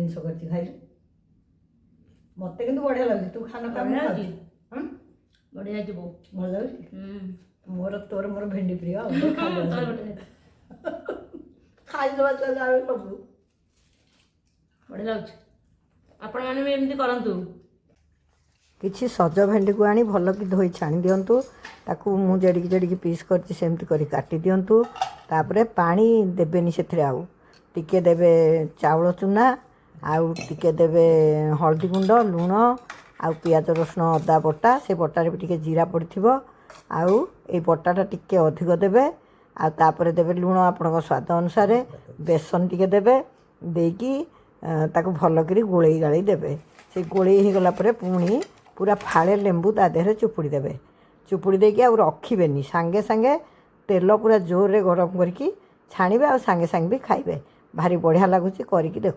जिन खाइल मत कि बढ़िया लगे तू खाना खा बढ़िया भल लगे मोर तोर मोर भेंडी प्रिय खाईदे चल सब बढ़िया लगे आपण मैंने भी एमती करंतु किसी सज भेंडी को आनी भल कि धोई छाणी दिंतु ताकू मु जड़िकी जड़िकी पीस करमती कर काटी दिंतु तापर पानी देवेनि से आउ टिके देवे चाउल चूना आउ टिके देवे हल्दी गुंड लुण आउ पियाज रसुण अदा बटा से बटारे भी टिके जीरा पड़थिबो आउ ए बटाटा टिके अधिक देवे आ तापर देवे लुण आपन स्वाद अनुसार बेसन टिके देवे देकी ताकू भल करी गोलई गाड़ी देवे से गोलई हो गला परे पुणी पूरा फाड़े लेंबू ता देहरे चुपुड़ी देवे चुपुड़ी देकी आ रखिबेनी सांगे सांगे तेल पूरा जोर रे गरम करके छाणिबे आ सांगे सांगे भी खाइबे भारी बढ़िया लगुच करके देख।